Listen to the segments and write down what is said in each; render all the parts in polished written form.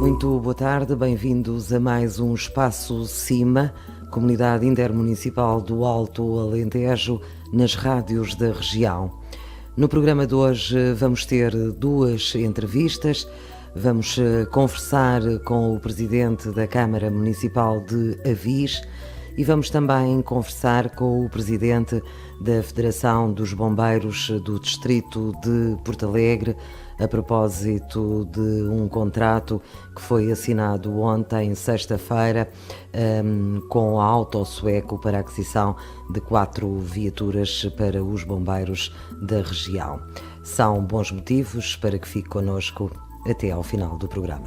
Muito boa tarde, bem-vindos a mais um Espaço CIMA, Comunidade Intermunicipal do Alto Alentejo, nas rádios da região. No programa de hoje vamos ter duas entrevistas. Vamos conversar com o Presidente da Câmara Municipal de Avis e vamos também conversar com o Presidente da Federação dos Bombeiros do Distrito de Porto Alegre, a propósito de um contrato que foi assinado ontem, sexta-feira, com a Auto Sueco para a aquisição de 4 viaturas para os bombeiros da região. São bons motivos para que fique connosco até ao final do programa.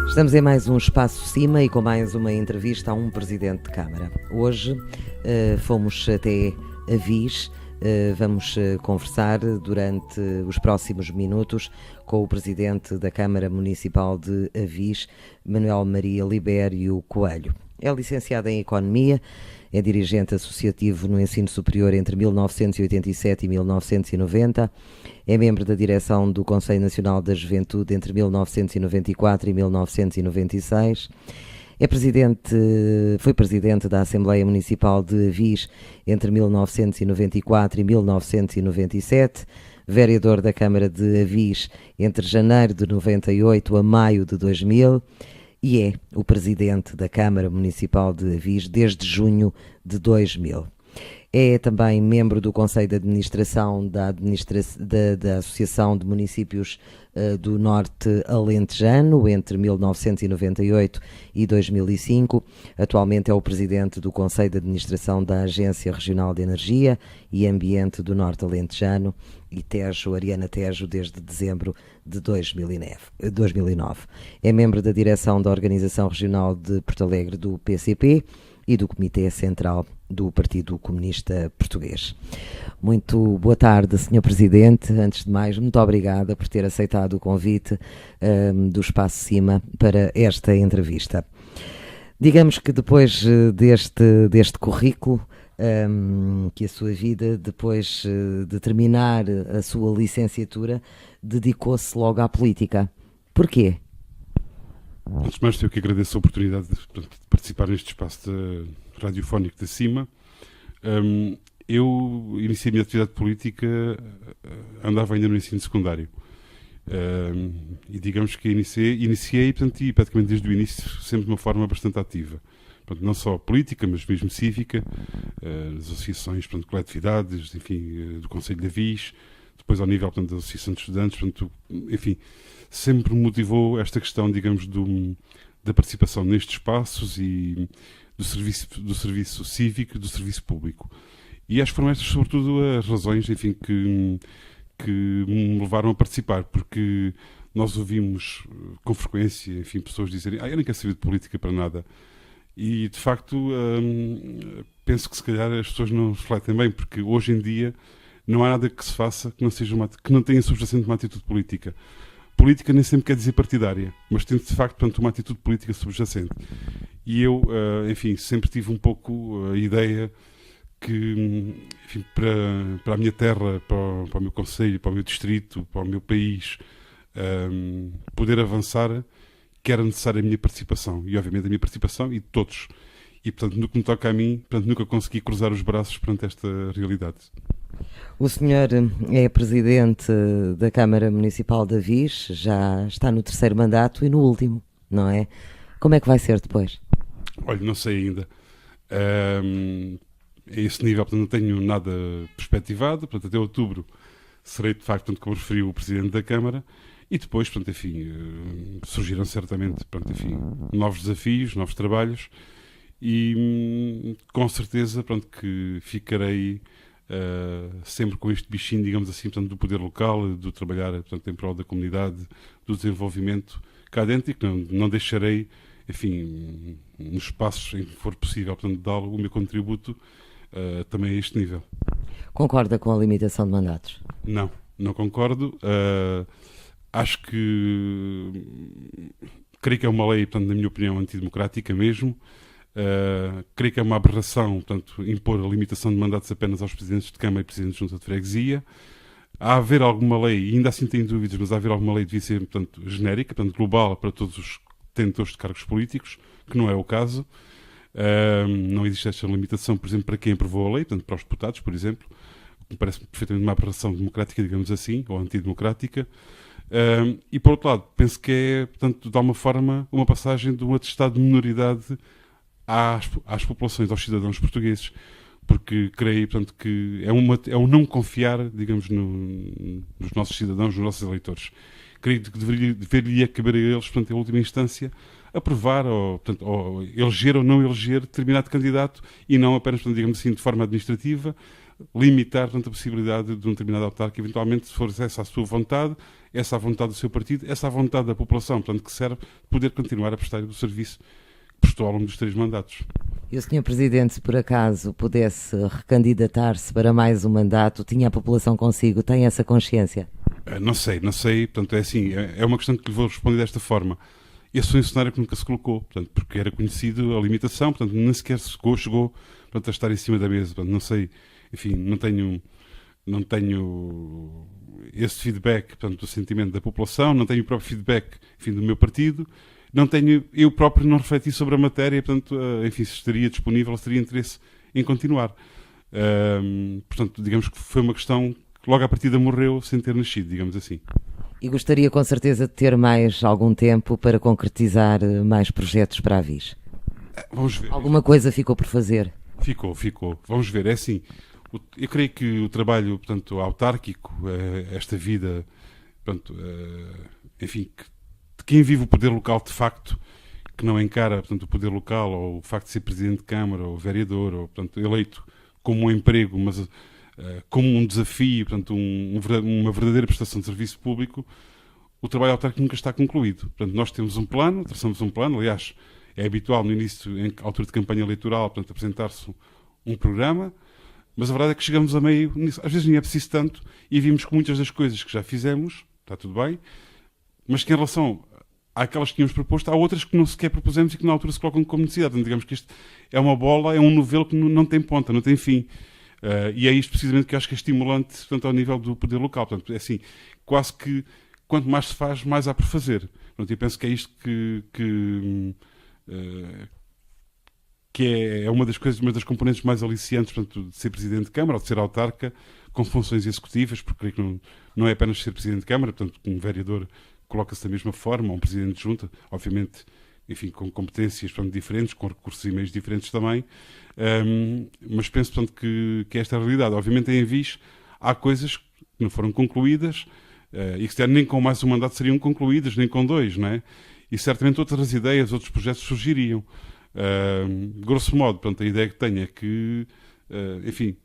Estamos em mais um Espaço CIMA e com mais uma entrevista a um Presidente de Câmara. Hoje fomos até Avis, vamos conversar durante os próximos minutos com o Presidente da Câmara Municipal de Avis, Manuel Maria Libério Coelho. É licenciado em Economia, é dirigente associativo no ensino superior entre 1987 e 1990, é membro da direção do Conselho Nacional da Juventude entre 1994 e 1996, foi presidente da Assembleia Municipal de Avis entre 1994 e 1997, vereador da Câmara de Avis entre janeiro de 98 a maio de 2000, e é o Presidente da Câmara Municipal de Avis desde junho de 2000. É também membro do Conselho de Administração da Associação de Municípios do Norte Alentejano entre 1998 e 2005. Atualmente é o Presidente do Conselho de Administração da Agência Regional de Energia e Ambiente do Norte Alentejano e Ariana Tejo desde dezembro de 2009. É membro da direção da Organização Regional de Porto Alegre do PCP e do Comitê Central do Partido Comunista Português. Muito boa tarde, Sr. Presidente. Antes de mais, muito obrigada por ter aceitado o convite do Espaço CIMA para esta entrevista. Digamos que depois deste currículo, que a sua vida, depois de terminar a sua licenciatura, dedicou-se logo à política. Porquê? Antes de mais, eu que agradeço a oportunidade de participar neste espaço radiofónico da CIMA. Eu iniciei a minha atividade política, andava ainda no ensino secundário. E digamos que iniciei portanto, e praticamente desde o início, sempre de uma forma bastante ativa. Portanto, não só política, mas mesmo cívica, as associações, portanto, coletividades, enfim, do Conselho de Avis, depois ao nível, portanto, da Associação de Estudantes, portanto, enfim, sempre me motivou esta questão, digamos, da participação nestes espaços e do serviço cívico, do serviço público. E acho que foram estas, sobretudo, as razões, enfim, que me levaram a participar, porque nós ouvimos com frequência, enfim, pessoas dizerem eu nem quero saber de política para nada. E, de facto, penso que se calhar as pessoas não refletem bem, porque hoje em dia não há nada que se faça que não tenha subjacente uma atitude política. Política nem sempre quer dizer partidária, mas tem de facto portanto, uma atitude política subjacente. E eu, enfim, sempre tive um pouco a ideia que, enfim, para a minha terra, para o meu concelho, para o meu distrito, para o meu país, poder avançar, que era necessária a minha participação. E, obviamente, a minha participação e de todos. E, portanto, no que me toca a mim, portanto, nunca consegui cruzar os braços perante esta realidade. O senhor é Presidente da Câmara Municipal de Avis, já está no 3º mandato e no último, não é? Como é que vai ser depois? Olha, não sei ainda. A esse nível, portanto, não tenho nada perspectivado. Portanto, até outubro serei, de facto, como referiu o Presidente da Câmara. E depois, portanto, enfim, surgirão certamente, portanto, enfim, novos desafios, novos trabalhos. E com certeza, portanto, que ficarei sempre com este bichinho, digamos assim, portanto, do poder local, do trabalhar, portanto, em prol da comunidade, do desenvolvimento cá dentro, e que não deixarei, enfim, nos espaços em que for possível, portanto, dar o meu contributo também a este nível. Concorda com a limitação de mandatos? Não concordo. Acho que creio que é uma lei, portanto, na minha opinião, antidemocrática mesmo. Creio que é uma aberração, portanto, impor a limitação de mandatos apenas aos presidentes de Câmara e presidentes de Junta de Freguesia. a haver alguma lei, e ainda assim tenho dúvidas, mas a haver alguma lei devia ser, portanto, genérica, portanto, global para todos os detentores de cargos políticos, que não é o caso. Não existe esta limitação, por exemplo, para quem aprovou a lei, portanto, para os deputados, por exemplo, que me parece perfeitamente uma aberração democrática, digamos assim, ou antidemocrática. E, por outro lado, penso que é, portanto, de alguma forma, uma passagem de um atestado de minoridade às populações, aos cidadãos portugueses, porque creio, portanto, que é um não confiar, digamos, nos nossos cidadãos, nos nossos eleitores. Creio que deveria caber a eles, portanto, em última instância, aprovar ou, portanto, ou eleger ou não eleger determinado candidato e não apenas, portanto, digamos assim, de forma administrativa, limitar, portanto, a possibilidade de um determinado autarca, eventualmente, se for essa a sua vontade, essa a vontade do seu partido, essa a vontade da população, portanto, que serve poder continuar a prestar o serviço que prestou ao longo dos 3 mandatos. E o Sr. Presidente, se por acaso pudesse recandidatar-se para mais um mandato, tinha a população consigo? Tem essa consciência? Não sei, portanto, é assim, é uma questão que lhe vou responder desta forma. Esse foi um cenário que nunca se colocou, portanto, porque era conhecido a limitação, portanto, nem sequer chegou portanto, a estar em cima da mesa, portanto, não sei, enfim, não tenho esse feedback, portanto, do sentimento da população, não tenho o próprio feedback, enfim, do meu partido, eu próprio não refleti sobre a matéria, portanto, enfim, se estaria disponível, se teria interesse em continuar. Portanto, digamos que foi uma questão que logo à partida morreu sem ter nascido, digamos assim. E gostaria com certeza de ter mais algum tempo para concretizar mais projetos para a Avis? Vamos ver. Alguma coisa ficou por fazer? Ficou. Vamos ver, é assim, eu creio que o trabalho, portanto, autárquico, esta vida, portanto, enfim, de quem vive o poder local de facto, que não encara, portanto, o poder local ou o facto de ser presidente de Câmara ou vereador ou, portanto, eleito como um emprego, mas como um desafio, portanto, uma verdadeira prestação de serviço público, o trabalho autárquico nunca está concluído. Portanto, nós temos um plano, traçamos um plano, aliás, é habitual no início, em altura de campanha eleitoral, portanto, apresentar-se um programa, mas a verdade é que chegamos a meio, às vezes nem é preciso tanto, e vimos que muitas das coisas que já fizemos, está tudo bem, mas que em relação àquelas que tínhamos proposto, há outras que não sequer propusemos e que na altura se colocam como necessidade. Então, digamos que isto é uma bola, é um novelo que não tem ponta, não tem fim. E é isto precisamente que eu acho que é estimulante, portanto, ao nível do poder local. Portanto, é assim, quase que quanto mais se faz, mais há por fazer. Portanto, eu penso que é isto que é uma das coisas, uma das componentes mais aliciantes, portanto, de ser Presidente de Câmara ou de ser autarca com funções executivas, porque creio que não é apenas ser Presidente de Câmara, portanto, um vereador coloca-se da mesma forma, um Presidente de Junta, obviamente, enfim, com competências, portanto, diferentes, com recursos e meios diferentes também, mas penso, portanto, que esta é a realidade. Obviamente, em Avis há coisas que não foram concluídas e que nem com mais um mandato seriam concluídas, nem com 2, não é? E certamente outras ideias, outros projetos surgiriam. Grosso modo, portanto, a ideia que tenho é que, enfim,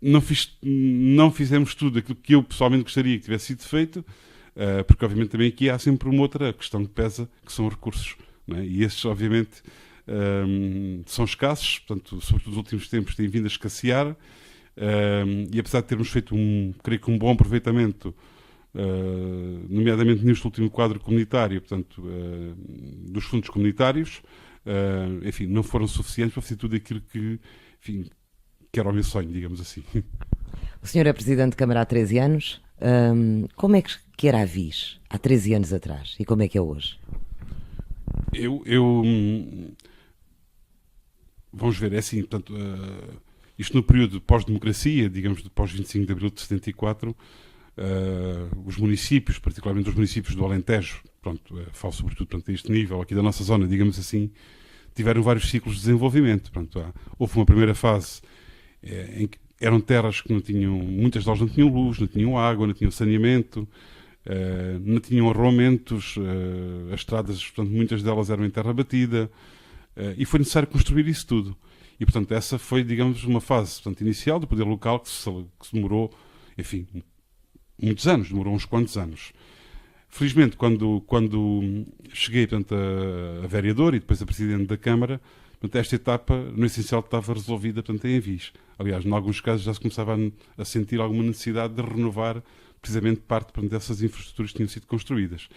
não fizemos tudo aquilo que eu pessoalmente gostaria que tivesse sido feito, porque obviamente também aqui há sempre uma outra questão que pesa, que são os recursos, não é? E esses obviamente são escassos, portanto, sobretudo nos últimos tempos têm vindo a escassear, e apesar de termos feito creio que um bom aproveitamento, nomeadamente neste último quadro comunitário, portanto, dos fundos comunitários, enfim, não foram suficientes para fazer tudo aquilo que, enfim, que era o meu sonho, digamos assim. O senhor é Presidente de Câmara há 13 anos. Como é que era a Avis há 13 anos atrás e como é que é hoje? Vamos ver, é assim, portanto, isto no período pós-democracia, digamos, pós-25 de abril de 74, os municípios, particularmente os municípios do Alentejo, pronto, falo sobretudo portanto, a este nível, aqui da nossa zona, digamos assim, tiveram vários ciclos de desenvolvimento. Portanto, houve uma primeira fase em que eram terras que não tinham, muitas delas não tinham luz, não tinham água, não tinham saneamento, não tinham arruamentos, as estradas, portanto, muitas delas eram em terra batida, e foi necessário construir isso tudo. E, portanto, essa foi, digamos, uma fase, portanto, inicial do poder local que se demorou, enfim, muitos anos, demorou uns quantos anos. Felizmente, quando cheguei, portanto, a vereador e depois a Presidente da Câmara, portanto, esta etapa, no essencial, estava resolvida, portanto, em Avis. Aliás, em alguns casos já se começava a sentir alguma necessidade de renovar precisamente parte, portanto, dessas infraestruturas que tinham sido construídas.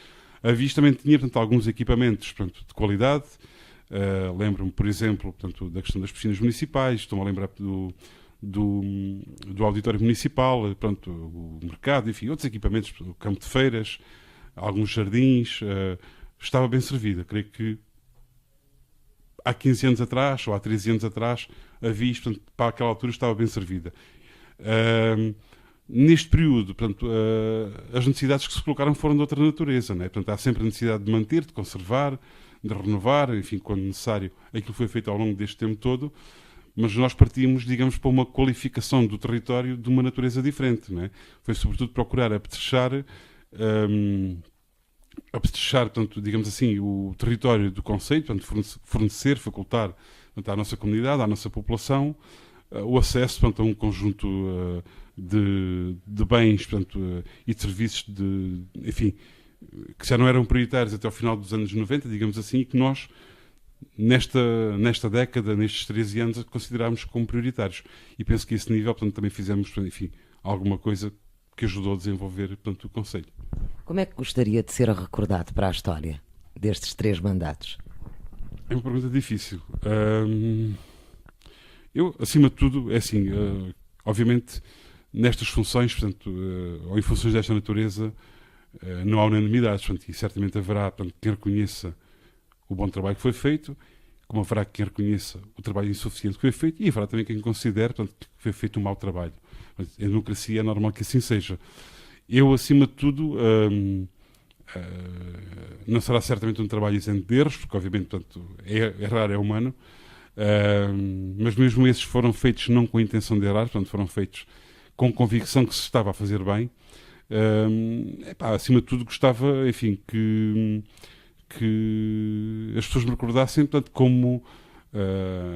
A Avis também tinha, portanto, alguns equipamentos, portanto, de qualidade. Lembro-me, por exemplo, portanto, da questão das piscinas municipais, estou-me a lembrar do auditório municipal, pronto, o mercado, enfim, outros equipamentos, o campo de feiras, alguns jardins, estava bem servida. Creio que há 15 anos atrás, ou há 13 anos atrás, a Viz, portanto, para aquela altura, estava bem servida. Neste período, portanto, as necessidades que se colocaram foram de outra natureza, não é? Portanto, há sempre a necessidade de manter, de conservar, de renovar, enfim, quando necessário, aquilo foi feito ao longo deste tempo todo, mas nós partimos, digamos, para uma qualificação do território de uma natureza diferente, não é? Foi sobretudo procurar apetrechar, portanto, digamos assim, o território do concelho, portanto, fornecer, facultar, portanto, à nossa comunidade, à nossa população, o acesso, portanto, a um conjunto de bens, portanto, e de serviços, enfim, que já não eram prioritários até ao final dos anos 90, digamos assim, e que nós, nesta década, nestes 13 anos, considerámos como prioritários. E penso que a esse nível, portanto, também fizemos, enfim, alguma coisa que ajudou a desenvolver, portanto, o concelho. Como é que gostaria de ser recordado para a história destes 3 mandatos? É uma pergunta difícil. Eu, acima de tudo, é assim, obviamente, nestas funções, portanto, ou em funções desta natureza, não há unanimidades, portanto, e certamente haverá, portanto, quem reconheça o bom trabalho que foi feito, como haverá quem reconheça o trabalho insuficiente que foi feito, e haverá também quem considere, portanto, que foi feito um mau trabalho. Portanto, em democracia é normal que assim seja. Eu, acima de tudo, não será certamente um trabalho isento de erros, porque obviamente, portanto, errar é humano, mas mesmo esses foram feitos não com a intenção de errar, portanto, foram feitos com convicção que se estava a fazer bem. Acima de tudo, gostava, enfim, que as pessoas me recordassem, portanto, como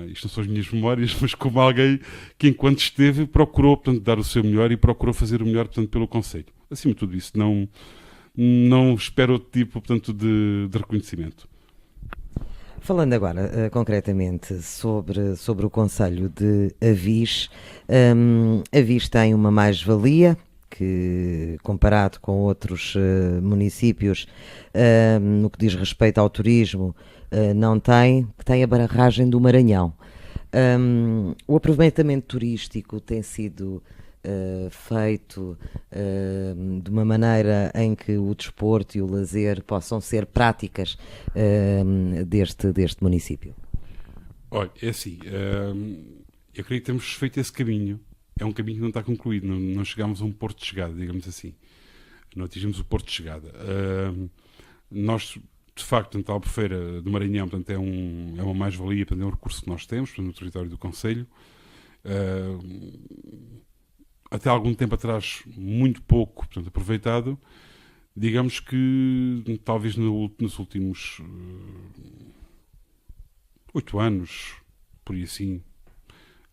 isto não são as minhas memórias, mas como alguém que, enquanto esteve, procurou, portanto, dar o seu melhor e procurou fazer o melhor, portanto, pelo concelho. Acima de tudo isso, não espero outro tipo, portanto, de reconhecimento. Falando agora concretamente sobre o concelho de Avis, Avis tem uma mais-valia que, comparado com outros municípios, no que diz respeito ao turismo, não tem, que tem a barragem do Maranhão. O aproveitamento turístico tem sido feito de uma maneira em que o desporto e o lazer possam ser práticas deste município? Olha, é assim, eu creio que temos feito esse caminho. É um caminho que não está concluído, não chegamos a um porto de chegada, digamos assim. Não atingimos o porto de chegada. Nós, de facto, portanto, a Albufeira do Maranhão, portanto, é uma mais-valia, portanto, é um recurso que nós temos, portanto, no território do concelho. Até algum tempo atrás, muito pouco, portanto, aproveitado. Digamos que, talvez nos últimos 8 anos, por aí assim,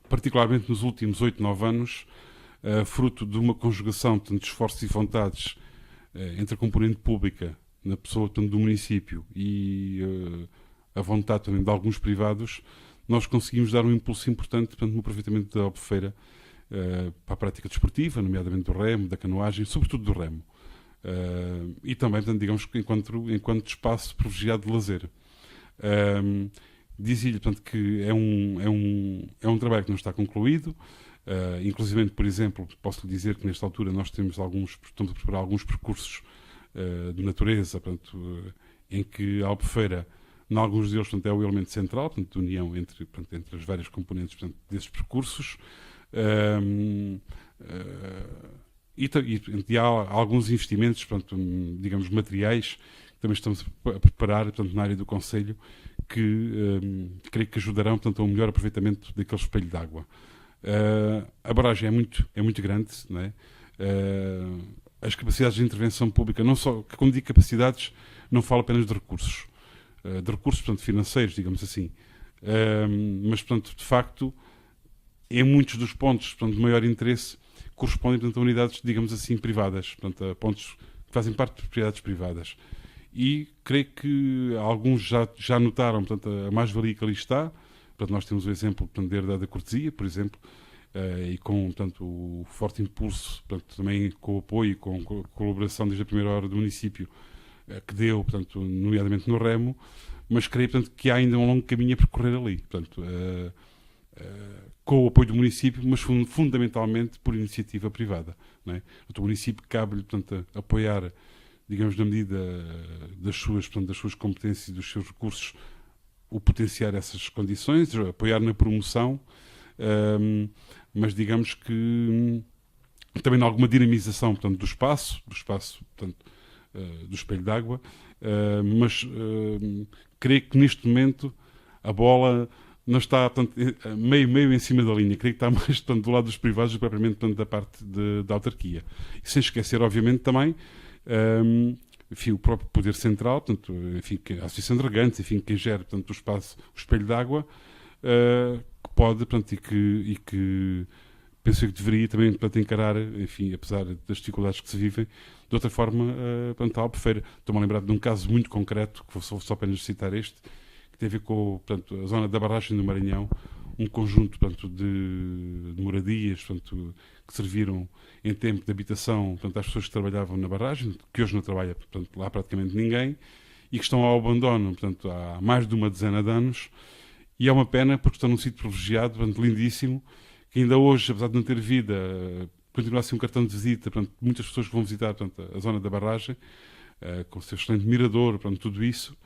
particularmente nos últimos 8, 9 anos, fruto de uma conjugação, portanto, de esforços e vontades entre a componente pública, na pessoa, portanto, do município, e a vontade também de alguns privados, nós conseguimos dar um impulso importante, portanto, no aproveitamento da Albufeira para a prática desportiva, nomeadamente do remo, da canoagem, sobretudo do remo. E também, portanto, digamos que enquanto espaço privilegiado de lazer. Dizia-lhe, portanto, que é um trabalho que não está concluído. Inclusive, por exemplo, posso lhe dizer que nesta altura nós estamos a preparar alguns percursos de natureza, portanto, em que a Albufeira, em alguns deles, portanto, é o elemento central, portanto, de união entre as várias componentes, portanto, desses percursos. E há alguns investimentos, portanto, digamos, materiais, que também estamos a preparar, portanto, na área do concelho, que creio que ajudarão, portanto, a um melhor aproveitamento daquele espelho de água. A barragem é muito grande, não é? As capacidades de intervenção pública, não só, quando digo capacidades, não falo apenas de recursos, portanto, financeiros, digamos assim, mas, portanto, de facto, em muitos dos pontos, portanto, de maior interesse, correspondem, portanto, a unidades, digamos assim, privadas, portanto, a pontos que fazem parte de propriedades privadas. E creio que alguns já notaram, portanto, a mais-valia que ali está. Portanto, nós temos o exemplo, portanto, da herdade da cortesia, por exemplo, e com, portanto, o forte impulso, portanto, também com o apoio e com a colaboração desde a primeira hora do município, que deu, portanto, nomeadamente no remo, mas creio, portanto, que há ainda um longo caminho a percorrer ali. Portanto, com o apoio do município, mas fundamentalmente por iniciativa privada. Não é? O município cabe-lhe, portanto, apoiar, digamos, na medida das suas competências e dos seus recursos, o potenciar essas condições, apoiar na promoção, mas digamos que também em alguma dinamização, portanto, do espaço, portanto, do espelho d'água, mas creio que neste momento a bola não está, portanto, meio em cima da linha. Creio que está mais, portanto, do lado dos privados, propriamente, portanto, da parte da autarquia. E sem esquecer, obviamente, também enfim, o próprio poder central, portanto, enfim, a Associação de Regantes, enfim, quem gera, portanto, o espaço, o espelho d'água, que pode, portanto, e que penso que deveria também, portanto, encarar, enfim, apesar das dificuldades que se vivem, de outra forma, portanto, a Albufeira. Estou-me a lembrar de um caso muito concreto, que vou só apenas citar este, que tem a ver com, portanto, a zona da barragem do Maranhão, um conjunto, portanto, de moradias, portanto, que serviram em tempo de habitação, portanto, às pessoas que trabalhavam na barragem, que hoje não trabalha, portanto, lá praticamente ninguém, e que estão ao abandono, portanto, há mais de uma dezena de anos, e é uma pena porque estão num sítio privilegiado, portanto, lindíssimo, que ainda hoje, apesar de não ter vida, continua a ser um cartão de visita, portanto, muitas pessoas que vão visitar, portanto, a zona da barragem, com o seu excelente mirador, portanto, tudo isso,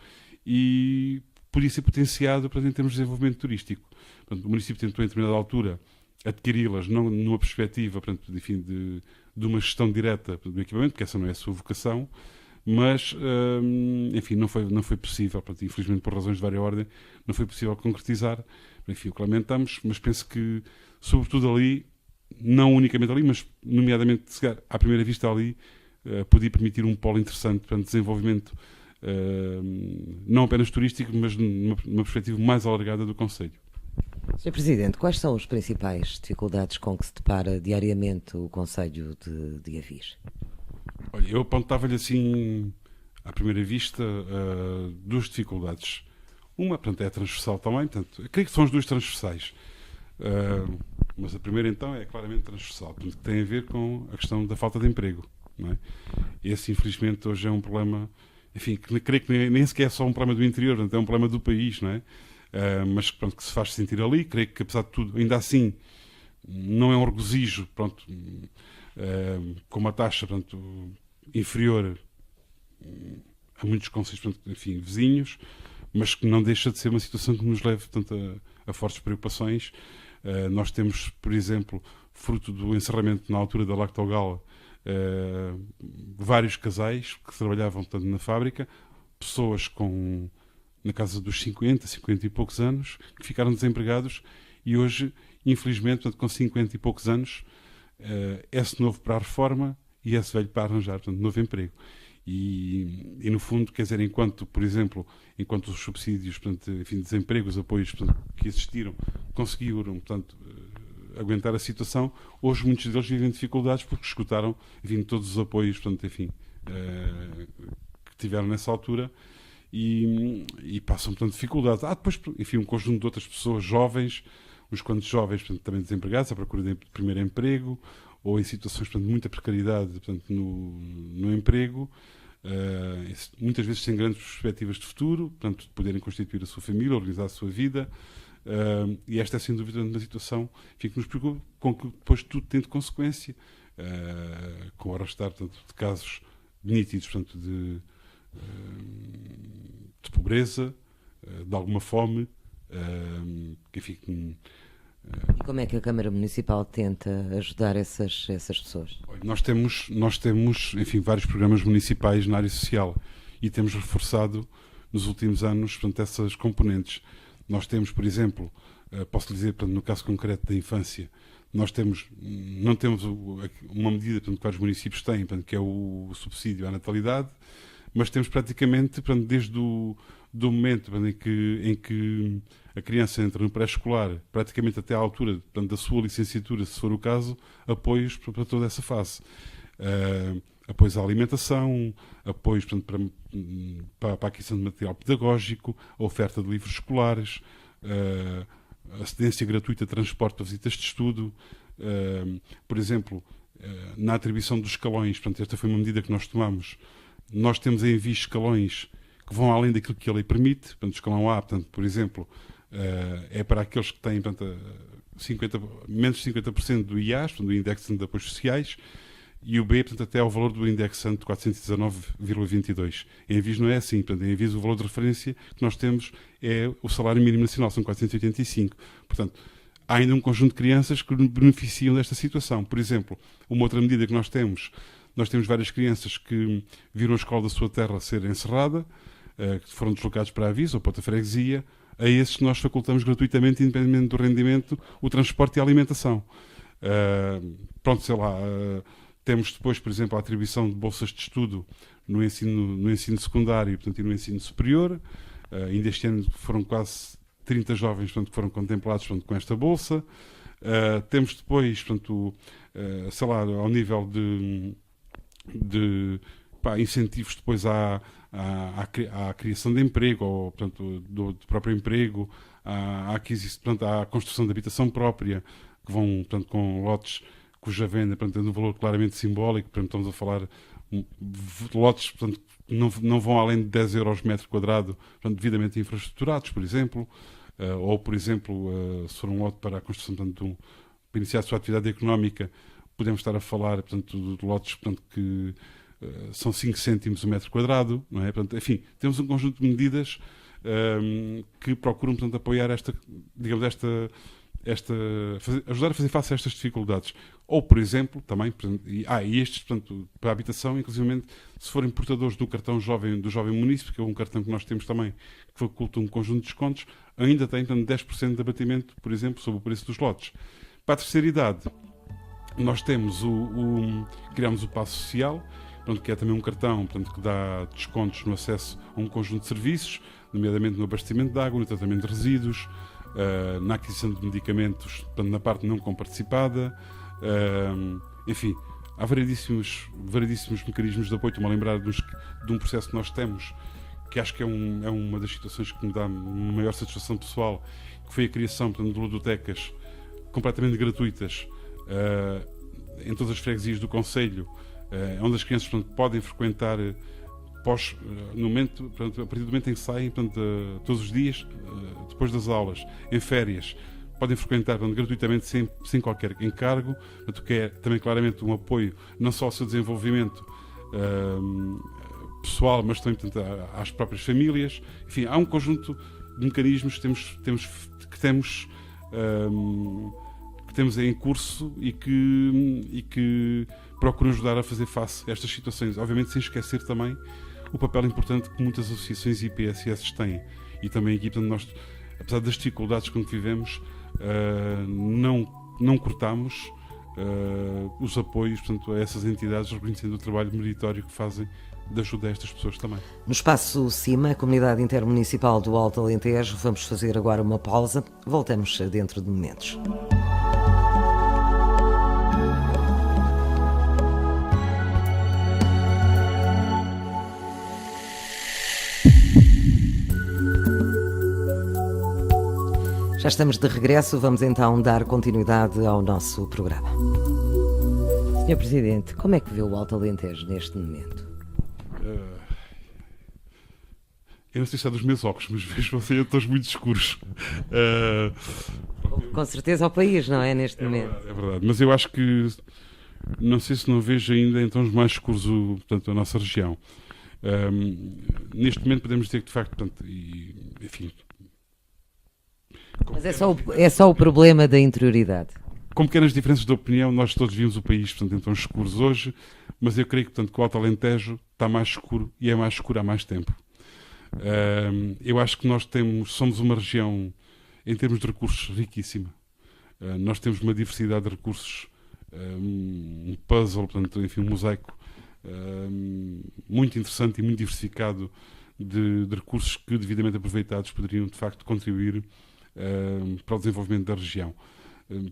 e podia ser potenciado, portanto, em termos de desenvolvimento turístico. Portanto, o município tentou, em determinada altura, adquiri-las, não numa perspectiva, portanto, enfim, de uma gestão direta do equipamento, porque essa não é a sua vocação, mas, enfim, não foi possível, portanto, infelizmente por razões de várias ordens, não foi possível concretizar. Enfim, o que lamentamos, mas penso que, sobretudo ali, não unicamente ali, mas nomeadamente, à primeira vista ali, podia permitir um polo interessante para desenvolvimento, não apenas turístico, mas numa perspectiva mais alargada do concelho. Sr. Presidente, quais são as principais dificuldades com que se depara diariamente o concelho de Avis? Olha, eu apontava-lhe assim, à primeira vista, duas dificuldades. Uma, portanto, é a transversal também, portanto, eu creio que são as duas transversais. Mas a primeira, então, é claramente transversal, portanto, que tem a ver com a questão da falta de emprego. Não é? Esse, infelizmente, hoje é um problema, enfim, que creio que nem sequer é só um problema do interior, portanto, é um problema do país, não é? Mas pronto, que se faz sentir ali. Creio que, apesar de tudo, ainda assim, não é um regozijo, pronto, com uma taxa, portanto, inferior a muitos concelhos, portanto, enfim, vizinhos, mas que não deixa de ser uma situação que nos leva, portanto, a fortes preocupações. Nós temos, por exemplo, fruto do encerramento na altura da Lactogal, vários casais que trabalhavam, portanto, na fábrica, pessoas na casa dos 50 e poucos anos, que ficaram desempregados e hoje, infelizmente, portanto, com 50 e poucos anos, é-se novo para a reforma e é-se velho para arranjar, portanto, novo emprego. E no fundo, quer dizer, por exemplo, enquanto os subsídios, portanto, enfim, desemprego, os apoios, portanto, que existiram, conseguiram, portanto, aguentar a situação, hoje muitos deles vivem dificuldades porque esgotaram, enfim, todos os apoios, portanto, enfim, que tiveram nessa altura e passam, portanto, dificuldades. Depois, enfim, um conjunto de outras pessoas jovens, uns quantos jovens, portanto, também desempregados, à procura de primeiro emprego, ou em situações, portanto, de muita precariedade, portanto, no emprego, muitas vezes sem grandes perspectivas de futuro, portanto, de poderem constituir a sua família, organizar a sua vida, e esta é, sem dúvida, uma situação, enfim, que nos preocupa, com que depois tudo tem de consequência, com o arrastar, portanto, de casos nítidos, portanto, de pobreza, de alguma fome, que, enfim... E como é que a Câmara Municipal tenta ajudar essas pessoas? Nós temos, enfim, vários programas municipais na área social e temos reforçado nos últimos anos, portanto, essas componentes. Nós temos, por exemplo, posso dizer, portanto, no caso concreto da infância, não temos uma medida, portanto, que vários municípios têm, portanto, que é o subsídio à natalidade, mas temos praticamente, portanto, desde do momento, portanto, em que a criança entra no pré-escolar, praticamente até à altura, portanto, da sua licenciatura, se for o caso, apoios para toda essa fase. Apoios à alimentação, apoios, portanto, para a aquisição de material pedagógico, a oferta de livros escolares, a cedência gratuita de transporte para visitas de estudo, por exemplo, na atribuição dos escalões, portanto, esta foi uma medida que nós tomamos. Nós temos em vista escalões que vão além daquilo que a lei permite, portanto, o escalão A, portanto, por exemplo, é para aqueles que têm, portanto, menos de 50% do IAS, portanto, do Indexante de Apoios Sociais, e o B, portanto, até ao valor do indexante de 419,22. Em Avis não é assim. Portanto, em Avis o valor de referência que nós temos é o salário mínimo nacional, são 485. Portanto, há ainda um conjunto de crianças que beneficiam desta situação. Por exemplo, uma outra medida que nós temos várias crianças que viram a escola da sua terra ser encerrada, que foram deslocados para a Avis ou para outra freguesia. A esses nós facultamos gratuitamente, independentemente do rendimento, o transporte e a alimentação. Temos depois, por exemplo, a atribuição de bolsas de estudo no ensino secundário, portanto, e no ensino superior. Ainda este ano foram quase 30 jovens, portanto, que foram contemplados, portanto, com esta bolsa. Temos depois, portanto, ao nível de incentivos depois à criação de emprego, ou, portanto, do próprio emprego, à construção de habitação própria, que vão, portanto, com lotes cuja venda, portanto, tem um valor claramente simbólico. Portanto, estamos a falar de lotes, portanto, não vão além de 10 euros metro quadrado, portanto, devidamente infraestruturados, por exemplo. Ou, por exemplo, se for um lote para a construção, portanto, para iniciar a sua atividade económica, podemos estar a falar, portanto, de lotes, portanto, que são 5 cêntimos o metro quadrado, não é? Portanto, enfim, temos um conjunto de medidas que procuram, portanto, apoiar ajudar a fazer face a estas dificuldades. Ou, por exemplo, também, e estes, portanto, para a habitação, inclusivamente, se forem portadores do cartão do Jovem Munícipe, que é um cartão que nós temos também, que faculta um conjunto de descontos, ainda tem, portanto, 10% de abatimento, por exemplo, sobre o preço dos lotes. Para a terceira idade, nós temos criamos o Passo Social, portanto, que é também um cartão, portanto, que dá descontos no acesso a um conjunto de serviços, nomeadamente no abastecimento de água, no tratamento de resíduos, na aquisição de medicamentos, portanto, na parte não comparticipada. Enfim, há variedíssimos mecanismos de apoio. Estou-me a lembrar de um processo que nós temos, que acho que é uma das situações que me dá maior satisfação pessoal, que foi a criação, portanto, de ludotecas completamente gratuitas em todas as freguesias do concelho, onde as crianças, portanto, podem frequentar no momento, portanto, a partir do momento em que saem, portanto, todos os dias, depois das aulas, em férias, podem frequentar, portanto, gratuitamente, sem qualquer encargo, portanto, que é também claramente um apoio não só ao seu desenvolvimento pessoal, mas também, portanto, às próprias famílias. Enfim, há um conjunto de mecanismos que temos em curso e que procuram ajudar a fazer face a estas situações, obviamente sem esquecer também o papel importante que muitas associações e PSS têm. E também aqui, portanto, nós, apesar das dificuldades com que vivemos, não cortamos os apoios, portanto, a essas entidades, reconhecendo o trabalho meritório que fazem de ajuda a estas pessoas também. No espaço CIMA, a Comunidade Intermunicipal do Alto Alentejo, vamos fazer agora uma pausa. Voltamos dentro de momentos. Já estamos de regresso, vamos então dar continuidade ao nosso programa. Sr. Presidente, como é que vê o Alto Alentejo neste momento? Eu não sei se é dos meus óculos, mas vejo você todos muito escuros. Com certeza ao país, não é, neste momento? É verdade, mas eu acho que, não sei se não vejo ainda em tons mais escuros, portanto, a nossa região. Neste momento podemos dizer que, de facto, portanto, enfim... Mas é só o problema da interioridade. Com pequenas diferenças de opinião, nós todos vimos o país, portanto, em tons escuros hoje, mas eu creio que, portanto, que o Alto Alentejo está mais escuro e é mais escuro há mais tempo. Eu acho que nós somos uma região, em termos de recursos, riquíssima. Nós temos uma diversidade de recursos, um puzzle, portanto, enfim, um mosaico muito interessante e muito diversificado de recursos que, devidamente aproveitados, poderiam, de facto, contribuir para o desenvolvimento da região.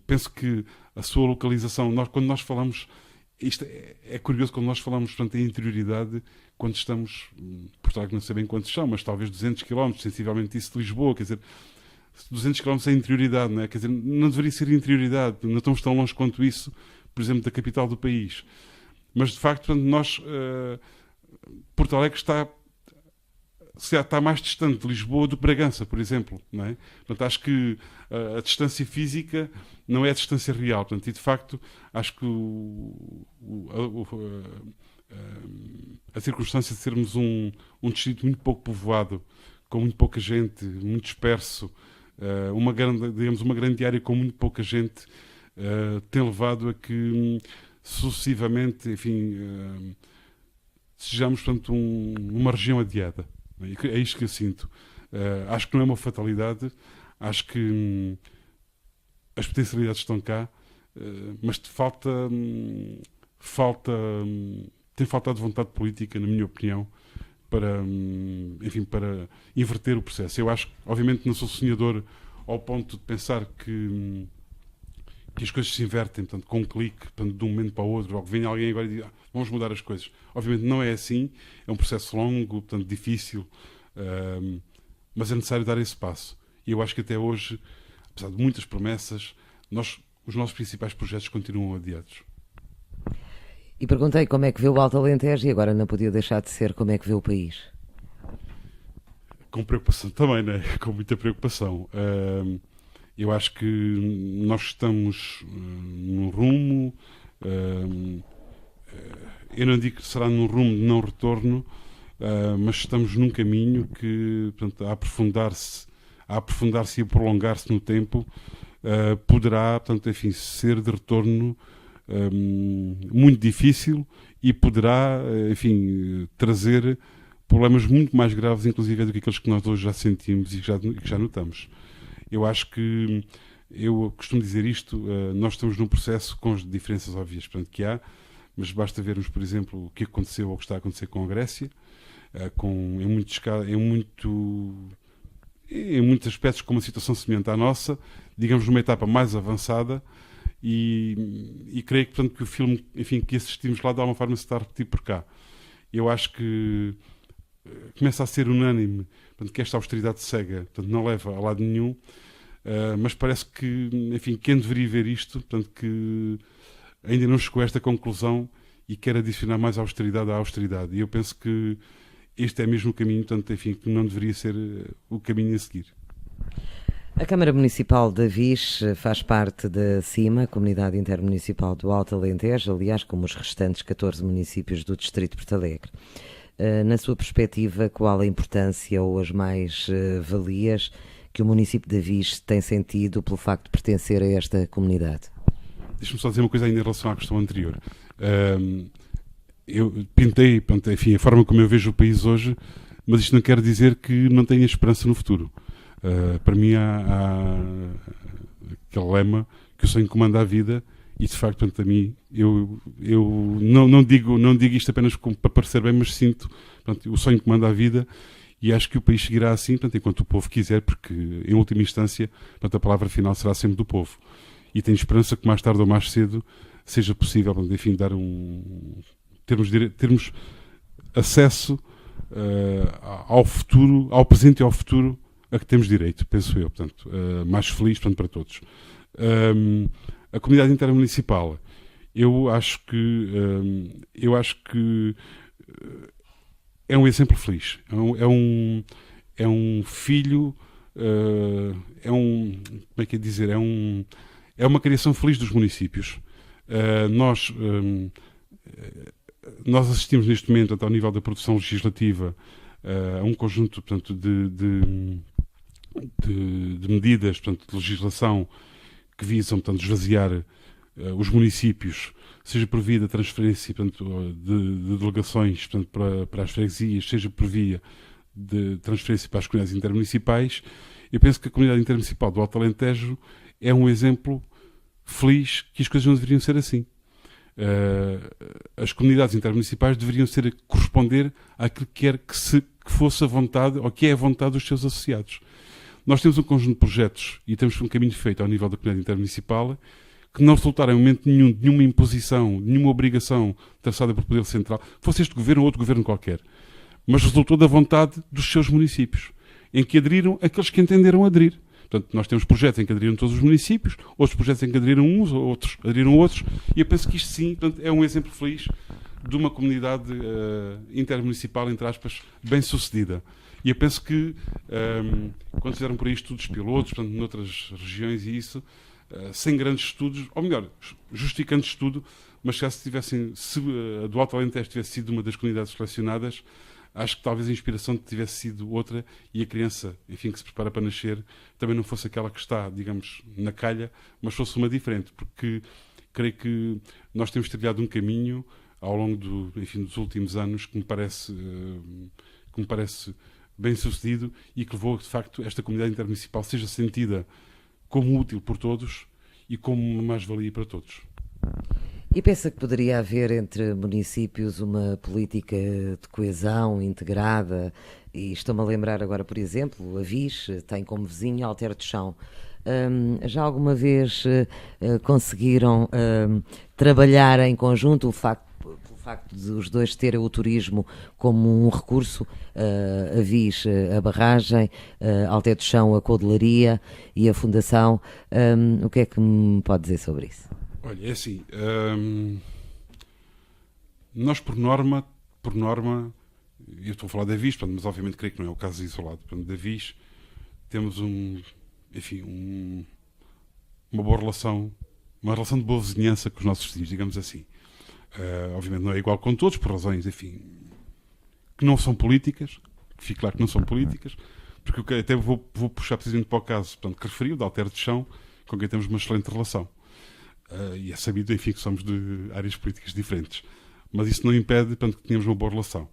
Penso que a sua localização, quando nós falamos, isto é curioso, quando nós falamos, portanto, em interioridade, quando estamos, Porto Alegre não sei bem quantos são, mas talvez 200 km, sensivelmente isso de Lisboa, quer dizer, 200 km é interioridade, não é? Quer dizer, não deveria ser interioridade, não estamos tão longe quanto isso, por exemplo, da capital do país. Mas, de facto, portanto, Porto Alegre está se está mais distante de Lisboa do que Bragança, por exemplo. Não é? Portanto, acho que a distância física não é a distância real. Portanto, e de facto, acho que a circunstância de sermos um distrito muito pouco povoado, com muito pouca gente, muito disperso, uma grande área com muito pouca gente, tem levado a que sucessivamente, enfim, sejamos, portanto, uma região adiada. É isto que eu sinto. Acho que não é uma fatalidade, acho que as potencialidades estão cá, mas tem faltado vontade política, na minha opinião, para inverter o processo. Eu acho que, obviamente, não sou sonhador ao ponto de pensar que as coisas se invertem, portanto, com um clique, portanto, de um momento para o outro, ou que vem alguém agora e diz, vamos mudar as coisas. Obviamente não é assim, é um processo longo, portanto, difícil, mas é necessário dar esse passo. E eu acho que até hoje, apesar de muitas promessas, os nossos principais projetos continuam adiados. E perguntei como é que vê o Alto Alentejo e agora não podia deixar de ser como é que vê o país. Com preocupação também, né? Com muita preocupação. Eu acho que nós estamos num rumo, eu não digo que será num rumo de não retorno, mas estamos num caminho que, portanto, a aprofundar-se e a prolongar-se no tempo, poderá, portanto, enfim, ser de retorno muito difícil e poderá, enfim, trazer problemas muito mais graves, inclusive, do que aqueles que nós hoje já sentimos e que já notamos. Eu acho que, eu costumo dizer isto, nós estamos num processo com as diferenças óbvias, portanto, que há, mas basta vermos, por exemplo, o que aconteceu ou o que está a acontecer com a Grécia, em muitos aspectos com uma situação semelhante à nossa, digamos numa etapa mais avançada, e creio que, portanto, que o filme, enfim, que assistimos lá de alguma forma se está a repetir por cá. Eu acho que começa a ser unânime, portanto, que esta austeridade cega, portanto, não leva a lado nenhum, mas parece que, enfim, quem deveria ver isto, portanto, que ainda não chegou a esta conclusão e quer adicionar mais austeridade à austeridade. E eu penso que este é mesmo o caminho, portanto, enfim, que não deveria ser o caminho a seguir. A Câmara Municipal de Avis faz parte da CIMA, Comunidade Intermunicipal do Alto Alentejo, aliás, como os restantes 14 municípios do Distrito de Porto Alegre. Na sua perspectiva, qual a importância ou as mais-valias que o município de Avis tem sentido pelo facto de pertencer a esta comunidade? Deixa-me só dizer uma coisa ainda em relação à questão anterior. Eu pintei, portanto, enfim, a forma como eu vejo o país hoje, mas isto não quer dizer que não tenha esperança no futuro. Para mim há aquele lema que o sonho comanda a vida e, de facto, portanto, a mim, eu não digo isto apenas para parecer bem, mas sinto, portanto, o sonho comanda a vida e acho que o país seguirá assim, portanto, enquanto o povo quiser, porque, em última instância, portanto, a palavra final será sempre do povo. E tenho esperança que mais tarde ou mais cedo seja possível, portanto, enfim, termos acesso ao futuro, ao presente e ao futuro a que temos direito, penso eu, portanto, mais feliz, portanto, para todos. A comunidade intermunicipal, eu acho que é um exemplo feliz, é um filho, como é que é dizer, é uma criação feliz dos municípios. Nós assistimos neste momento, ao nível da produção legislativa, a um conjunto, portanto, de medidas, portanto, de legislação que visam, portanto, esvaziar os municípios, seja por via da transferência, portanto, de delegações, portanto, para as freguesias, seja por via de transferência para as comunidades intermunicipais. Eu penso que a comunidade intermunicipal do Alto Alentejo é um exemplo feliz que as coisas não deveriam ser assim. As comunidades intermunicipais deveriam corresponder àquilo que quer que fosse a vontade, ou que é a vontade dos seus associados. Nós temos um conjunto de projetos e temos um caminho feito ao nível da comunidade intermunicipal que não resultaram em momento nenhum de nenhuma imposição, de nenhuma obrigação traçada pelo Poder Central, fosse este governo ou outro governo qualquer, mas resultou da vontade dos seus municípios, em que aderiram aqueles que entenderam aderir. Portanto, nós temos projetos em que aderiram todos os municípios, outros projetos em que aderiram uns, outros aderiram outros, e eu penso que isto sim, portanto, é um exemplo feliz de uma comunidade intermunicipal, entre aspas, bem sucedida. E eu penso que quando fizeram por aí estudos pilotos, portanto, noutras regiões e isso, sem grandes estudos, ou melhor, justificando estudo, mas se a do Alto Alentejo tivesse sido uma das comunidades selecionadas, acho que talvez a inspiração tivesse sido outra e a criança, enfim, que se prepara para nascer, também não fosse aquela que está, digamos, na calha, mas fosse uma diferente, porque creio que nós temos trilhado um caminho ao longo dos últimos anos que me parece bem sucedido e que levou, de facto, esta comunidade intermunicipal seja sentida como útil por todos e como uma mais-valia para todos. E pensa que poderia haver entre municípios uma política de coesão integrada? E estou-me a lembrar agora, por exemplo, Avis tem como vizinho Alter do Chão. Já alguma vez conseguiram trabalhar em conjunto pelo facto de os dois terem o turismo como um recurso, Avis a barragem, Alter do Chão a codelaria e a fundação? O que é que me pode dizer sobre isso? Olha, é assim, nós por norma, eu estou a falar de Avis, mas obviamente creio que não é o caso isolado, de Avis temos uma boa relação, uma relação de boa vizinhança com os nossos vizinhos, digamos assim. Obviamente não é igual com todos, por razões, enfim, que não são políticas, que fique claro que não são políticas, porque eu até vou puxar precisamente para o caso que referiu, de Alter do Chão, com quem temos uma excelente relação. E é sabido, enfim, que somos de áreas políticas diferentes. Mas isso não impede, que tenhamos uma boa relação.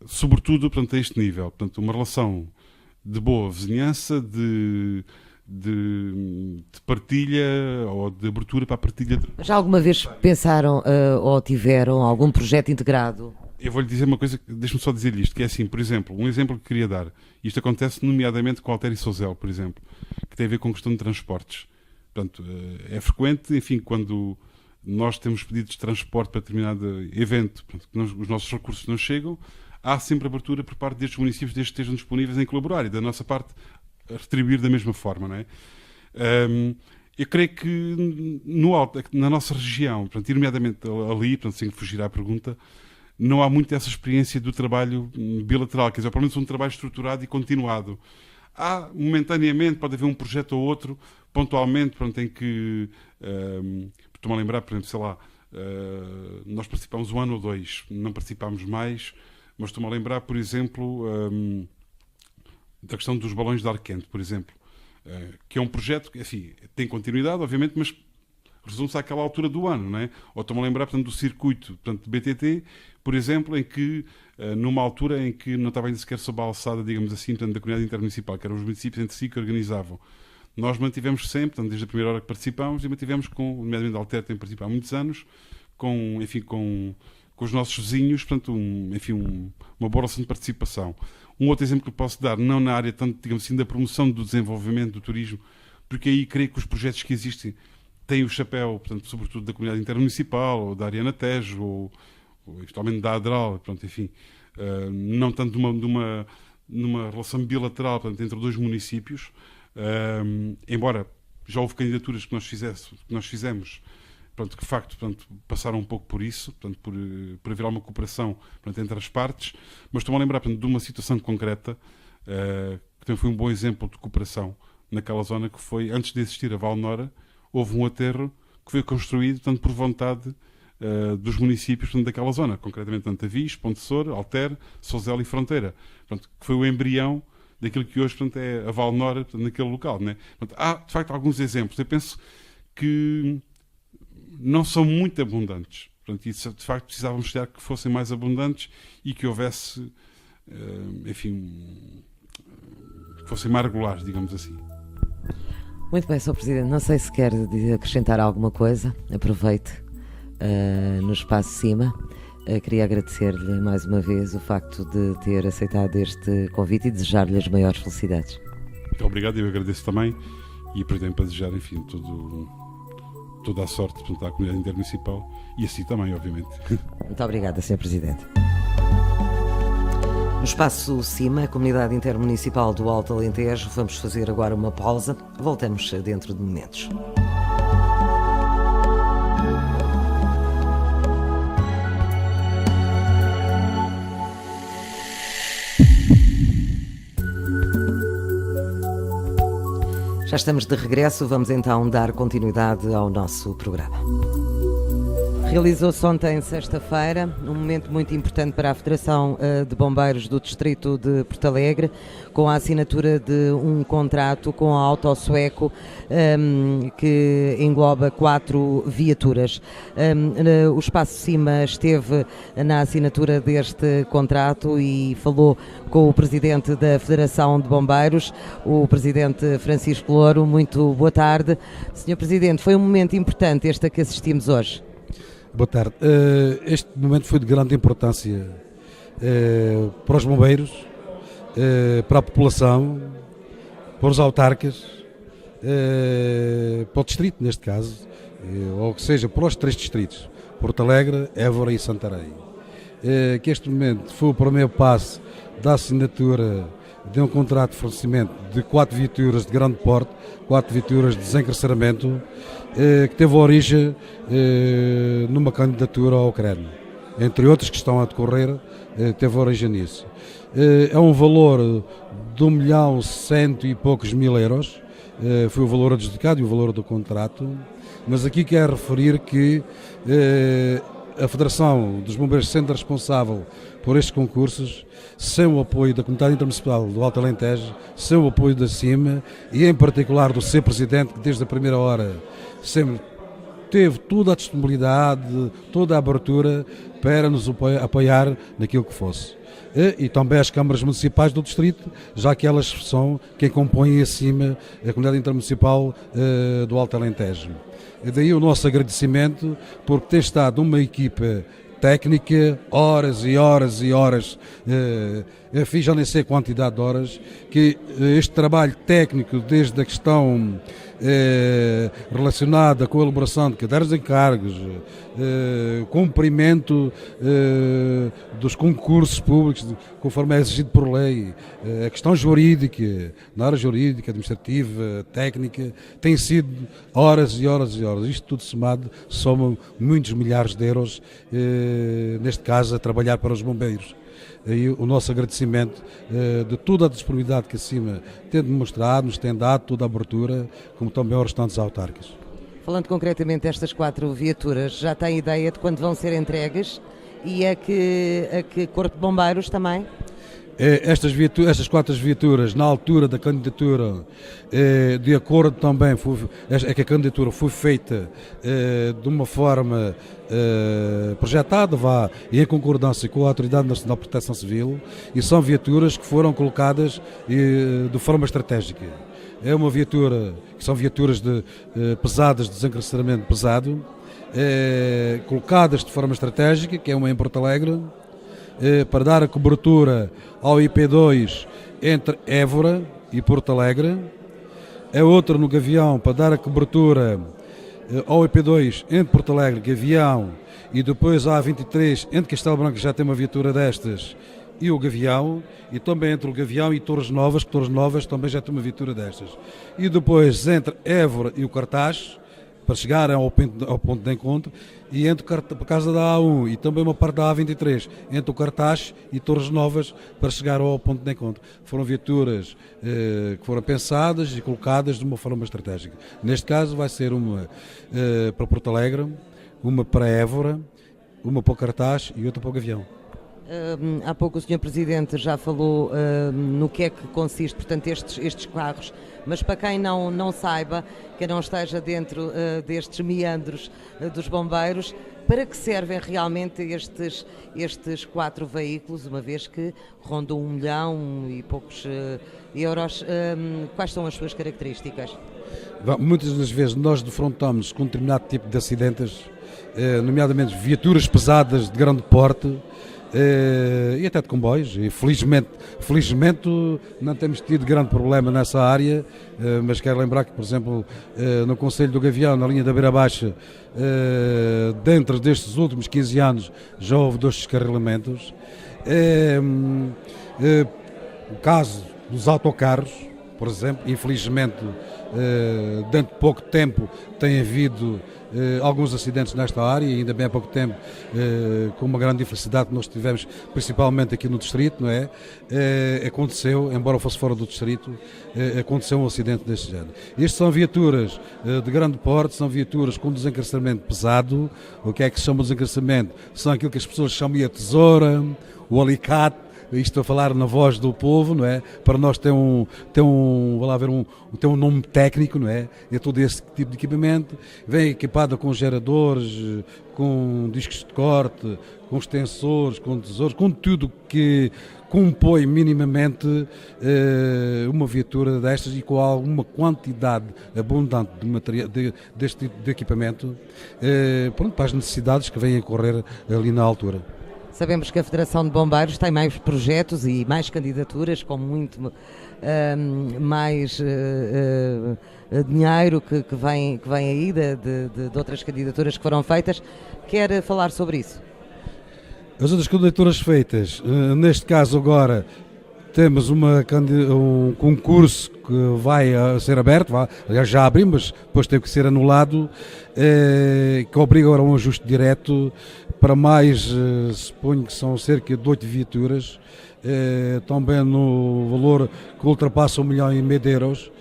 Sobretudo, a este nível. Uma relação de boa vizinhança, de partilha ou de abertura para a partilha. Já alguma vez pensaram ou tiveram algum projeto integrado? Eu vou-lhe dizer uma coisa, deixe-me só dizer isto, que é assim, por exemplo, um exemplo que queria dar. Isto acontece nomeadamente com Alter e Sozel, por exemplo, que tem a ver com a questão de transportes. Portanto, é frequente, enfim, quando nós temos pedidos de transporte para determinado evento, os nossos recursos não chegam, há sempre abertura por parte destes municípios, desde que estejam disponíveis em colaborar e da nossa parte retribuir da mesma forma, não é? Eu creio que na nossa região, e nomeadamente ali, sem fugir à pergunta, não há muito essa experiência do trabalho bilateral, quer dizer, pelo menos um trabalho estruturado e continuado. Há, momentaneamente, pode haver um projeto ou outro, pontualmente, em que, estou-me a lembrar, por exemplo, sei lá, nós participámos 1 ano ou 2, não participámos mais, mas estou-me a lembrar, por exemplo, da questão dos balões de ar quente, por exemplo, que é um projeto que, enfim, tem continuidade, obviamente, mas resume-se àquela altura do ano, não é? Ou estou-me a lembrar, do circuito, de BTT, por exemplo, em que, numa altura em que não estava ainda sequer sob a alçada, digamos assim, da comunidade intermunicipal, que eram os municípios entre si que organizavam. Nós mantivemos sempre, desde a primeira hora que participámos, e mantivemos nomeadamente a Alter tem participado há muitos anos, com os nossos vizinhos, uma boa relação de participação. Um outro exemplo que posso dar, não na área tanto, digamos assim, da promoção do desenvolvimento do turismo, porque aí creio que os projetos que existem têm o chapéu, sobretudo da comunidade intermunicipal, ou da Ariana Tejo, ou eventualmente da Adral, não tanto numa relação bilateral, entre dois municípios, embora já houve candidaturas que nós fizemos, que de facto passaram um pouco por isso, por haver alguma cooperação entre as partes, mas estou-me a lembrar de uma situação concreta que também foi um bom exemplo de cooperação naquela zona, que foi, antes de existir a Valnora, houve um aterro que foi construído por vontade dos municípios daquela zona, concretamente Avis, Ponte Soura, Alter, Sozel e Fronteira, que foi o embrião daquilo que hoje é a Valnora naquele local, né? Há de facto alguns exemplos, eu penso que não são muito abundantes, e de facto precisávamos estar que fossem mais abundantes e que houvesse, que fossem mais regulares, digamos assim. Muito bem, Sr. Presidente, não sei se quer acrescentar alguma coisa, aproveite no Espaço Cima. Queria agradecer-lhe mais uma vez o facto de ter aceitado este convite e desejar-lhe as maiores felicidades. Muito obrigado, eu agradeço também e aproveito para desejar, toda a sorte à comunidade intermunicipal e assim também, obviamente. Muito obrigada, Sr. Presidente. No Espaço Cima, a Comunidade Intermunicipal do Alto Alentejo, vamos fazer agora uma pausa. Voltamos dentro de momentos. Já estamos de regresso, vamos então dar continuidade ao nosso programa. Realizou-se ontem, sexta-feira, um momento muito importante para a Federação de Bombeiros do Distrito de Porto Alegre, com a assinatura de um contrato com a Auto Sueco, que engloba 4 viaturas. O Espaço Cima esteve na assinatura deste contrato e falou com o Presidente da Federação de Bombeiros, o Presidente Francisco Louro. Muito boa tarde. Senhor Presidente, foi um momento importante este a que assistimos hoje. Boa tarde. Este momento foi de grande importância para os bombeiros, para a população, para os autarcas, para o distrito, neste caso, ou seja, para os 3 distritos, Porto Alegre, Évora e Santarém. Que este momento foi o primeiro passo da assinatura de um contrato de fornecimento de 4 viaturas de grande porte, 4 viaturas de desencarceramento, que teve origem numa candidatura ao CREN. Entre outros que estão a decorrer, teve origem nisso. É um valor de 1.100.000 e poucos mil euros, foi o valor adjudicado e o valor do contrato, mas aqui quero referir que a Federação dos Bombeiros, sendo responsável por estes concursos, sem o apoio da Comunidade Intermunicipal do Alto Alentejo, sem o apoio da CIMA e em particular do seu Presidente, que desde a primeira hora sempre teve toda a disponibilidade, toda a abertura para nos apoiar naquilo que fosse. E também as câmaras municipais do distrito, já que elas são quem compõem acima a Comunidade Intermunicipal do Alto Alentejo. E daí o nosso agradecimento, porque tem estado uma equipa técnica, horas e horas e horas, eu fiz já nem sei a quantidade de horas, que este trabalho técnico, desde a questão relacionada com a elaboração de cadernos de encargos, cumprimento dos concursos públicos, conforme é exigido por lei, a questão jurídica, na área jurídica, administrativa, técnica, tem sido horas e horas e horas. Isto tudo somado soma muitos milhares de euros, neste caso, a trabalhar para os bombeiros. Aí o nosso agradecimento de toda a disponibilidade que acima tem demonstrado, nos tem dado toda a abertura, como também aos restantes autarcas. Falando concretamente destas 4 viaturas, já tem ideia de quando vão ser entregues e a que Corpo de Bombeiros também? Estas 4 viaturas, na altura da candidatura, de acordo também, que a candidatura foi feita de uma forma projetada e em concordância com a Autoridade Nacional de Proteção Civil, e são viaturas que foram colocadas de forma estratégica. É uma viatura, que são viaturas pesadas, de desencarceramento pesado, colocadas de forma estratégica, que é uma em Porto Alegre, para dar a cobertura ao IP2 entre Évora e Porto Alegre, a outra no Gavião para dar a cobertura ao IP2 entre Porto Alegre, Gavião, e depois a A23 entre Castelo Branco, que já tem uma viatura destas, e o Gavião, e também entre o Gavião e Torres Novas, que Torres Novas também já tem uma viatura destas. E depois entre Évora e o Cartaz, para chegar ao ponto de encontro, e entre por causa da A1 e também uma parte da A23, entre o Cartaz e Torres Novas, para chegar ao ponto de encontro. Foram viaturas que foram pensadas e colocadas de uma forma estratégica. Neste caso vai ser uma para Porto Alegre, uma para Évora, uma para o Cartaz e outra para o Gavião. Há pouco o Sr. Presidente já falou no que é que consiste, portanto, estes carros, mas para quem não saiba, que não esteja dentro destes meandros dos bombeiros, para que servem realmente estes 4 veículos, uma vez que rondam 1 milhão e poucos euros, quais são as suas características? Muitas das vezes nós defrontamos com um determinado tipo de acidentes, nomeadamente viaturas pesadas de grande porte, e até de comboios, e felizmente não temos tido grande problema nessa área, mas quero lembrar que, por exemplo, no Concelho do Gavião, na linha da Beira Baixa, dentro destes últimos 15 anos já houve 2 descarrilamentos. O caso dos autocarros, por exemplo. Infelizmente, dentro de pouco tempo tem havido alguns acidentes nesta área, e ainda bem há pouco tempo, com uma grande infelicidade que nós tivemos, principalmente aqui no distrito, não é? Aconteceu, embora fosse fora do distrito, aconteceu um acidente deste género. Estas são viaturas de grande porte, são viaturas com desencarceramento pesado. O que é que se chama de desencarceramento? São aquilo que as pessoas chamam a tesoura, o alicate. Isto a falar na voz do povo, não é? Para nós tem um nome técnico, não é? É todo esse tipo de equipamento. Vem equipada com geradores, com discos de corte, com extensores, com tesouros, com tudo que compõe minimamente uma viatura destas, e com alguma quantidade abundante de material, deste tipo de equipamento, para as necessidades que vêm a correr ali na altura. Sabemos que a Federação de Bombeiros tem mais projetos e mais candidaturas, com muito mais dinheiro que vem aí de outras candidaturas que foram feitas. Quer falar sobre isso? As outras candidaturas feitas, neste caso agora, temos um concurso que vai ser aberto, já abrimos, mas depois teve que ser anulado, que obriga agora a um ajuste direto para mais, suponho que são cerca de 8 viaturas, também no valor que ultrapassa 1,5 milhão de euros.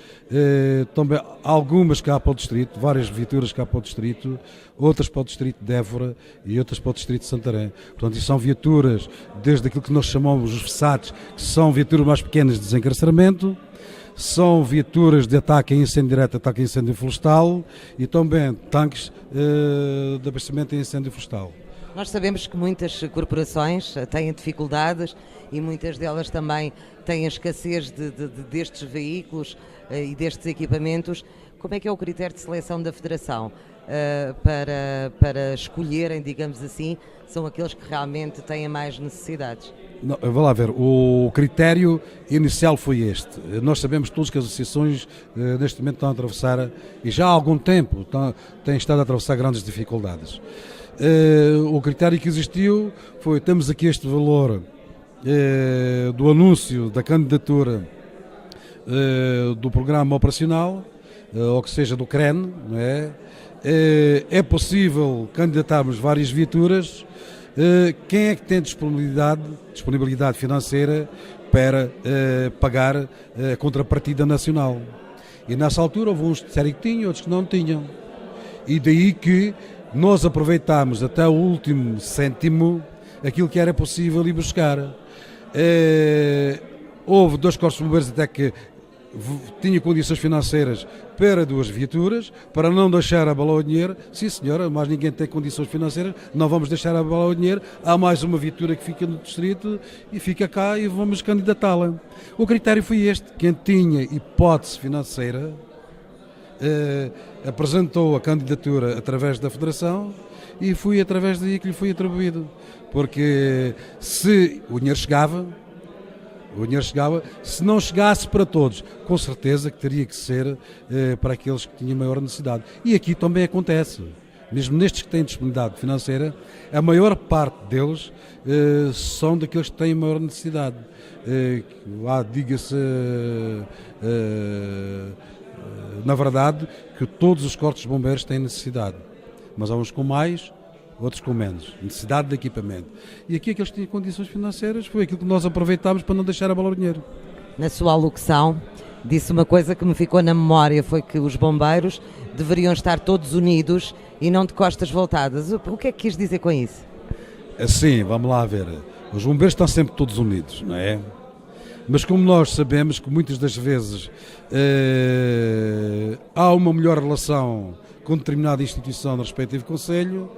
Também algumas cá para o distrito, várias viaturas cá para o distrito, outras para o distrito de Évora e outras para o distrito de Santarém. Portanto, são viaturas, desde aquilo que nós chamamos os VSATs, que são viaturas mais pequenas de desencarceramento, são viaturas de ataque a incêndio direto, ataque a incêndio florestal, e também tanques de abastecimento a incêndio florestal. Nós sabemos que muitas corporações têm dificuldades e muitas delas também têm a escassez destes veículos e destes equipamentos. Como é que é o critério de seleção da Federação para escolherem, digamos assim, são aqueles que realmente têm mais necessidades? Não, vá lá ver, o critério inicial foi este. Nós sabemos todos que as associações neste momento estão a atravessar, e já há algum tempo têm estado a atravessar grandes dificuldades. O critério que existiu foi: temos aqui este valor do anúncio da candidatura do programa operacional, ou que seja do CREN, não é? É possível candidatarmos várias viaturas. Quem é que tem disponibilidade financeira para pagar a contrapartida nacional? E nessa altura houve uns que disseram que tinham, outros que não tinham. E daí que nós aproveitámos até o último cêntimo aquilo que era possível ir buscar. Houve 2 corpos de bombeiros até que tinha condições financeiras para 2 viaturas, para não deixar abalar o dinheiro. Sim senhora, mas ninguém tem condições financeiras, não vamos deixar abalar o dinheiro. Há mais uma viatura que fica no distrito e fica cá, e vamos candidatá-la. O critério foi este: quem tinha hipótese financeira apresentou a candidatura através da Federação, e foi através daí que lhe foi atribuído. Porque se o dinheiro chegava, se não chegasse para todos, com certeza que teria que ser para aqueles que tinham maior necessidade. E aqui também acontece, mesmo nestes que têm disponibilidade financeira, a maior parte deles são daqueles que têm maior necessidade. Diga-se, na verdade, que todos os corpos de bombeiros têm necessidade, mas há uns com mais, outros com menos necessidade de equipamento. E aqui aqueles que tinham condições financeiras, foi aquilo que nós aproveitámos para não deixar abalar o dinheiro. Na sua alocução disse uma coisa que me ficou na memória, foi que os bombeiros deveriam estar todos unidos e não de costas voltadas. O que é que quis dizer com isso? Assim, vamos lá ver. Os bombeiros estão sempre todos unidos, não é? Mas como nós sabemos que muitas das vezes há uma melhor relação com determinada instituição no respectivo concelho,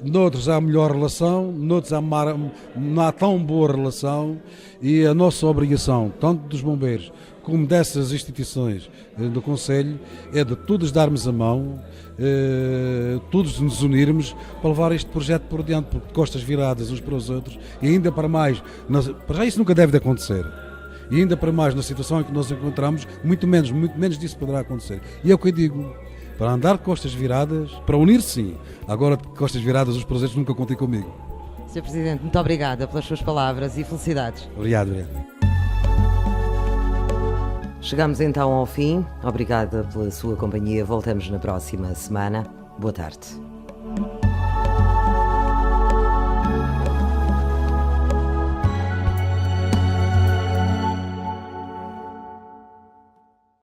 noutros há melhor relação, noutros não há tão boa relação, e a nossa obrigação, tanto dos bombeiros como dessas instituições do concelho, é de todos darmos a mão, todos nos unirmos para levar este projeto por diante, porque de costas viradas uns para os outros, e ainda para mais, para já isso nunca deve de acontecer. E ainda para mais na situação em que nós encontramos, muito menos disso poderá acontecer. E é o que eu digo: para andar de costas viradas, para unir sim, agora de costas viradas os projetos nunca contem comigo. Sr. Presidente, muito obrigada pelas suas palavras e felicidades. Obrigado. Chegamos então ao fim. Obrigada pela sua companhia. Voltamos na próxima semana. Boa tarde.